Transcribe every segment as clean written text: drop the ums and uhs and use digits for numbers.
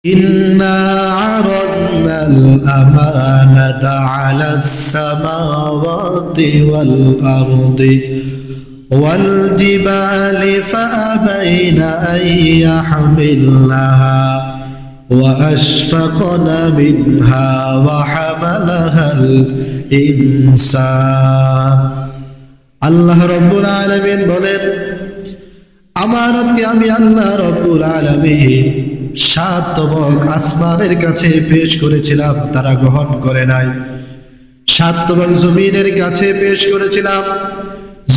إنا عرضنا الأمانة على السماوات والأرض والجبال فأبين أن يحملنها وأشفقن منها وحملها الإنسان الله رب العالمين বলেন আমানতকে আমি আল্লাহ রব্বুল আলামিন সাত তবক আসমানের কাছে পেশ করেছিলাম, তারা গ্রহণ করে নাই। সাত তবক জমিনের কাছে পেশ করেছিলাম,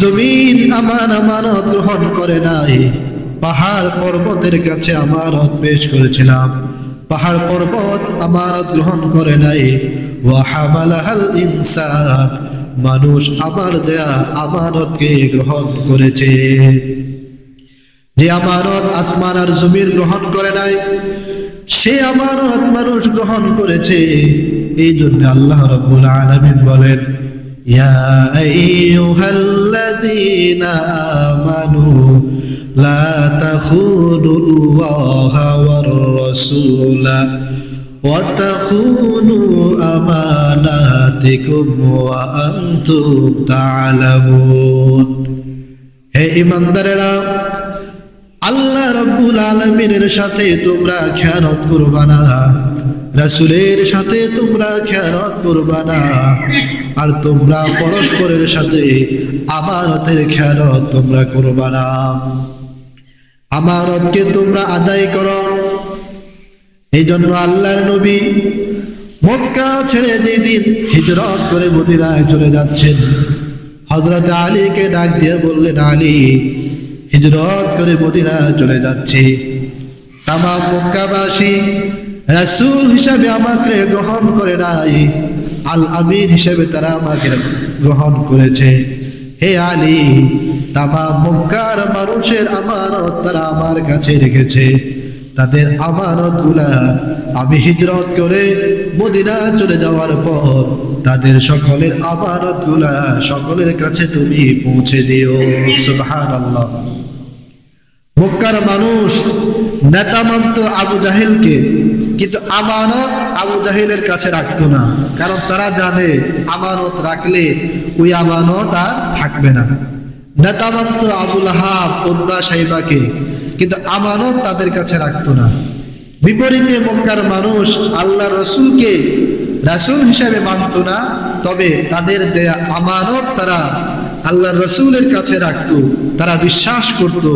জমিন আমানত গ্রহণ করে নাই। পাহাড় পর্বতের কাছে আমানত পেশ করেছিলাম, পাহাড় পর্বত আমানত গ্রহণ করে নাই। ওয়া হামালাহাল ইনসান, মানুষ আমার দেয়া আমানতকে গ্রহণ করেছে। যে আমানত আসমান আর জমিন গ্রহণ করে নাই, সে আমানত মানুষ গ্রহণ করেছে। এই জন্য আল্লাহ রাব্বুল আলামিন বলেন, ইয়া আইয়ুহাল্লাযীনা আমানু লা তাখুনুল্লাহা ওয়ার রাসূলা ওয়া তাখুনু আমানাতিকুম ওয়া আনতুম তা'লামুন। হে ঈমানদারেরা, আল্লাহ রাব্বুল আলামিনের সাথে তোমরা খেয়ানত করবা না, রাসূলের সাথে তোমরা খেয়ানত করবা না, আর তোমরা পরস্পরের সাথে আমানতের খেয়ানত তোমরা করবা না। আমানতকে তোমরা আদায় করো। এই জন্য আল্লাহর নবী মক্কা ছেড়ে যেদিন হিজরত করে মদিনায় চলে যাচ্ছেন, হযরত আলীকে ডাক দিয়ে বললেন, আলী, হিজরত করে মদিনা চলে যাচ্ছে, তামাম মক্কাবাসী রাসূল হিসেবে আমাকে গ্রহণ করে নাই, আল আমিন হিসেবে তারা আমাকে গ্রহণ করেছে। হে আলী, তামাম মক্কার মানুষের আমানত তারা আমার কাছে রেখেছে, তাদের আমানতগুলা আমি হিজরত করে মদিনা চলে যাওয়ার পর তাদের সকলের আমানতগুলা সকলের কাছে তুমি পৌঁছে দিও। সুবহানাল্লাহ। মক্কার মানুষ নেতা মানত আবু জাহেলকে, কিন্তু আমানত আবু জাহেলের কাছে রাখতো না, কারণ তারা জানে আমানত রাখলে ওই আমানত আর থাকবে না। নেতা মানত আবু লাহাব, উতবা, শাইবাকে, কিন্তু আমানত তাদের কাছে রাখতো না। বিপরীতে মক্কার মানুষ আল্লাহ রসুলকে রাসূল হিসাবে মানত না, তবে তাদের দেয়া আমানত তারা আল্লাহ রসুলের কাছে রাখতো। তারা বিশ্বাস করত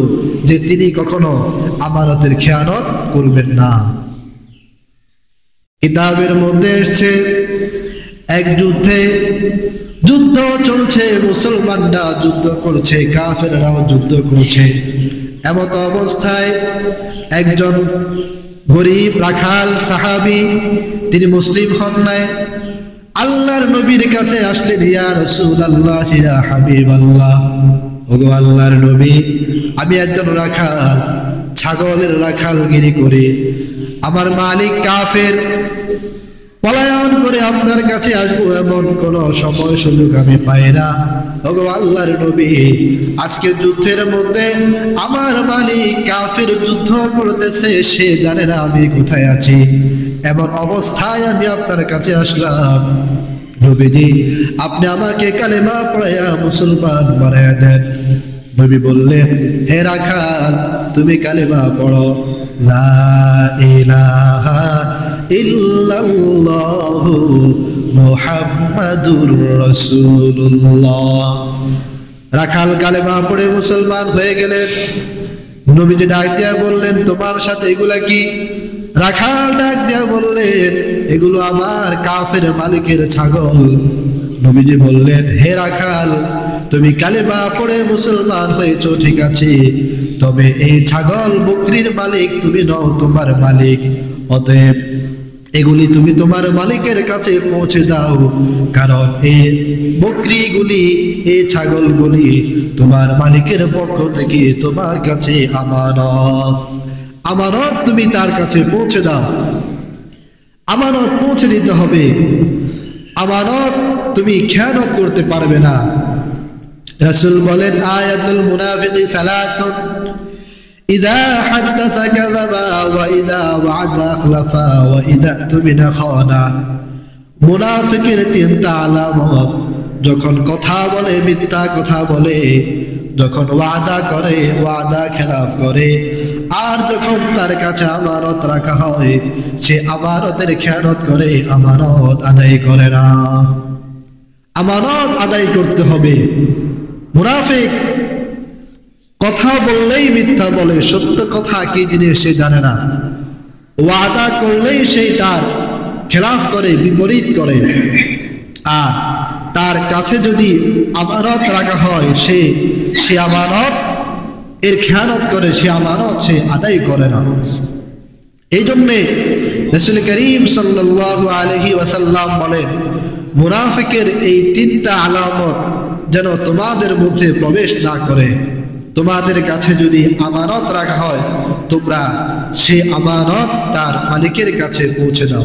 যে তিনি কখনো আমানতের খেয়ানত করবেন না। কিতাবের মধ্যে এসেছে, এক যুদ্ধে যুদ্ধ চলছে, মুসলমানরা যুদ্ধ করছে, কাফেররাও যুদ্ধ করছে। এমত অবস্থায় একজন গরীব রাখাল সাহাবী, তিনি মুসলিম হন নাই, আল্লাহর নবীর কাছে আসলেন, ইয়া রাসূলুল্লাহ, ইয়া হাবিবাল্লাহ, ওগো আল্লাহর নবী, আমি একজন রাখাল, ছাগলের রাখালগিরি করি, আমার মালিক কাফের, পলায়ন করে আপনার কাছে আসবো এমন কোন সময় সুযোগ আমি পাই না। ওগো আল্লাহর নবী, আজকে যুদ্ধের মধ্যে আমার মালিক কাফের যুদ্ধ করতেছে, সে জানে না আমি কোথায় আছি, এমন অবস্থায় আমি আপনার কাছে আসলাম। নবীজি, আপনি আমাকে কালেমা পড়াইয়া মুসলমান বানাইয়া দেন। নবী বললেন, হে রাখাল, তুমি কালেমা পড়ো, লা ইলাহা ইল্লাল্লাহু মুহাম্মাদুর রাসূলুল্লাহ। রাখাল কালেমা পড়ে মুসলমান হয়ে গেলেন। নবীজি ডাক দিয়া বললেন, তোমার সাথে এগুলা কি? রাখাল ডাক দিয়া বললেন, এগুলো আমার কাফের মালিকের ছাগল। নবীজি বললেন, হে রাখাল, তুমি কালেমা পড়ে মুসলমান হয়েছো ঠিক আছে, তবে এই ছাগল বকরির মালিক তুমি নও, তোমার মালিক। অতএব এগুলি তুমি তোমার মালিকের কাছে পৌঁছে দাও, কারণ এই বকরিগুলি, এই ছাগলগুলি তোমার মালিকের পক্ষ থেকে তোমার কাছে আমানত। আমানত তুমি তার কাছে পৌঁছে দাও, আমানত পৌঁছে দিতে হবে। আমানত তুমি খেয়ানত করতে পারবে না। রাসূল বলেন, আয়াতুল মুনাফিকি সালাসুন, ইযা হাদাসা কাযাবা ওয়া ইযা ওয়া'দা আখলাফা ওয়া ইযা তুমিনা খানা। মুনাফিকের তিনটা আলামত: যখন কথা বলে মিথ্যা কথা বলে, যখন ওয়াদা করে ওয়াদা খেলাফ করে, আর যখন তার কাছে আমানত রাখা হয় সে আমানতের খেয়ানত করে, আমানত আদায় করে না। আমানত আদায় করতে হবে। মুনাফিক কথা বললেই মিথ্যা বলে, সত্য কথা কি জিনিস সে জানে না। ওয়াদা করলেই সে তার খেলাফ করে, বিপরীত করে। আর তার কাছে যদি আমানত রাখা হয় সে আমানত এর খেয়ানত করে, সে আমানত সে আদায় করে না। এই জন্যে রাসূল করিম সাল্লাল্লাহু আলাইহি ওয়াসাল্লাম বলেন, মুনাফিকের এই তিনটা আলামত যেন তোমাদের মধ্যে প্রবেশ না করে। তোমাদের কাছে যদি আমানত রাখা হয় তোমরা সে আমানত তার মালিকের কাছে পৌঁছে দাও।